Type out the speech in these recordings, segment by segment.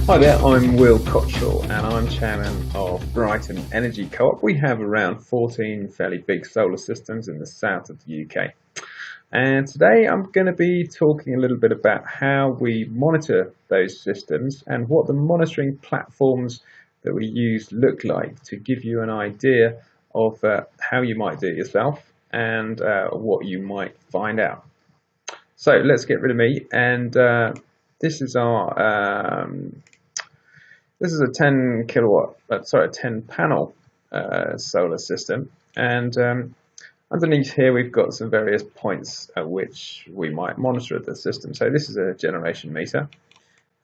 Hi there, I'm Will Cottrell and I'm chairman of Brighton Energy Coop. We have around 14 fairly big solar systems in the south of the UK. And today I'm going to be talking a little bit about how we monitor those systems and what the monitoring platforms that we use look like, to give you an idea of how you might do it yourself and what you might find out. So let's get rid of me, and this is our this is a 10 panel solar system, and underneath here we've got some various points at which we might monitor the system. So this is a generation meter.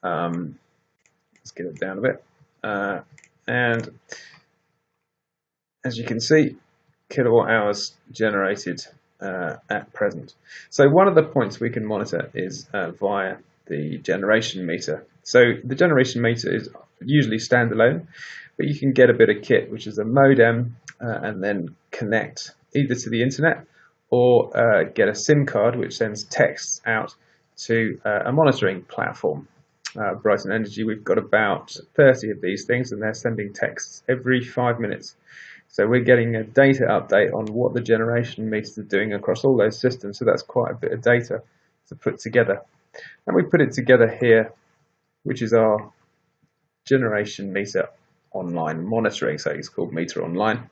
Let's get it down a bit, and as you can see, kilowatt hours generated at present. So one of the points we can monitor is via the generation meter. So the generation meter is usually standalone, but you can get a bit of kit, which is a modem, and then connect either to the internet or get a SIM card which sends texts out to a monitoring platform. Brighton Energy, we've got about 30 of these things, and they're sending texts every 5 minutes. So we're getting a data update on what the generation meters are doing across all those systems. So that's quite a bit of data to put together. And we put it together here, which is our generation meter online monitoring. So it's called Meter Online.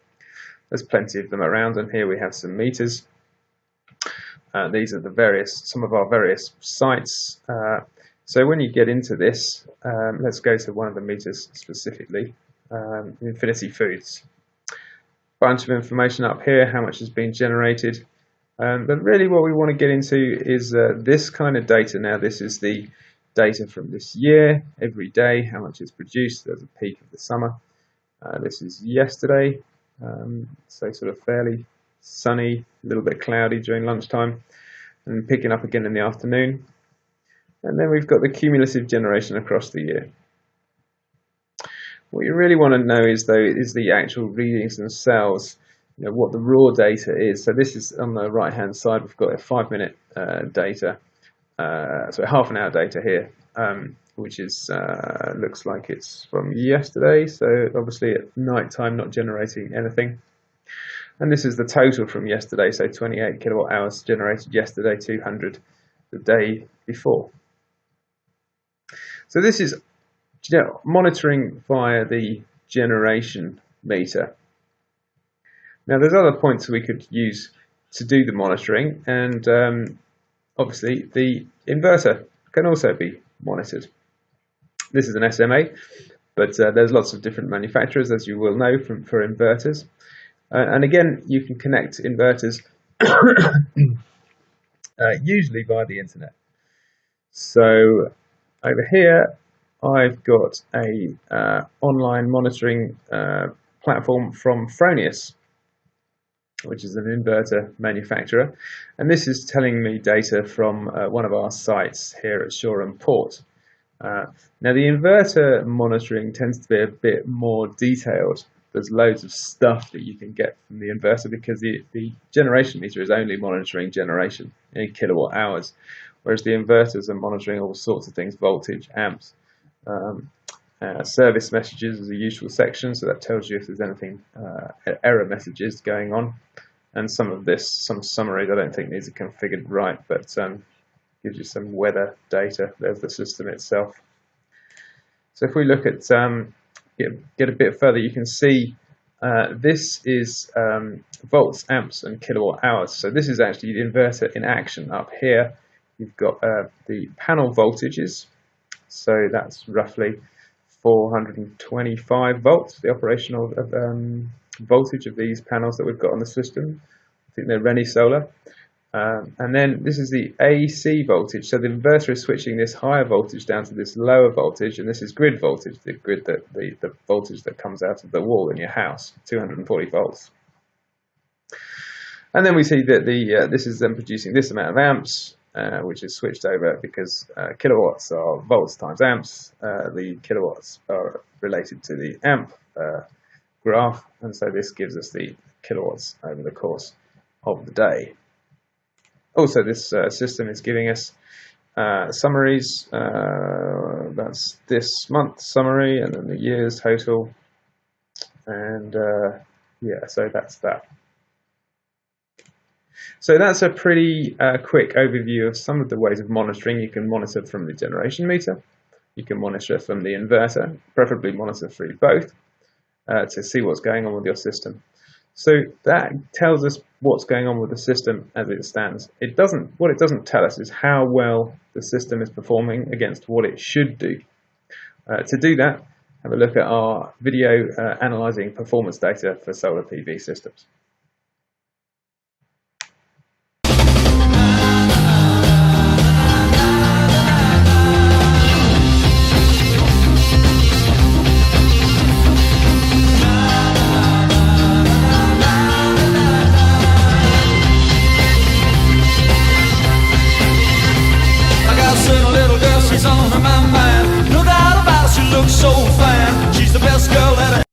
There's plenty of them around, and here we have some meters. These are some of our various sites. So when you get into this, let's go to one of the meters specifically, Infinity Foods. Bunch of information up here, how much has been generated, but really what we want to get into is this kind of data. Now this is the data from this year, every day, how much is produced. There's a peak of the summer. This is yesterday, so sort of fairly sunny, a little bit cloudy during lunchtime, and picking up again in the afternoon. And then we've got the cumulative generation across the year. What you really want to know is the actual readings themselves, what the raw data is. So this is on the right hand side, we've got a 5-minute data, so half an hour data here, which is looks like it's from yesterday, so obviously at night time not generating anything. And this is the total from yesterday, so 28 kilowatt hours generated yesterday, 200 the day before. So this is monitoring via the generation meter. Now there's other points we could use to do the monitoring, and obviously the inverter can also be monitored. This is an SMA, but there's lots of different manufacturers, as you will know, for inverters. And again, you can connect inverters usually via the internet. So over here I've got a online monitoring platform from Fronius, which is an inverter manufacturer, and this is telling me data from one of our sites here at Shoreham Port. Now the inverter monitoring tends to be a bit more detailed. There's loads of stuff that you can get from the inverter, because the generation meter is only monitoring generation in kilowatt hours, whereas the inverters are monitoring all sorts of things: voltage, amps. Service messages is a useful section, so that tells you if there's anything error messages going on, and some summaries. I don't think these are configured right, but gives you some weather data. There's the system itself. So if we look at get a bit further, you can see this is volts, amps, and kilowatt hours. So this is actually the inverter in action. Up here you've got the panel voltages. So that's roughly 425 volts, the operational voltage of these panels that we've got on the system. I think they're Rennie Solar. And then this is the AC voltage. So the inverter is switching this higher voltage down to this lower voltage, and this is grid voltage, the voltage that comes out of the wall in your house, 240 volts. And then we see that this is then producing this amount of amps, which is switched over because kilowatts are volts times amps. The kilowatts are related to the amp graph, and so this gives us the kilowatts over the course of the day. Also, this system is giving us summaries. That's this month's summary, and then the year's total. And yeah, so that's that. So that's a pretty quick overview of some of the ways of monitoring. You can monitor from the generation meter. You can monitor from the inverter, preferably monitor through both, to see what's going on with your system. So that tells us what's going on with the system as it stands. What it doesn't tell us is how well the system is performing against what it should do. To do that, have a look at our video analysing performance data for solar PV systems.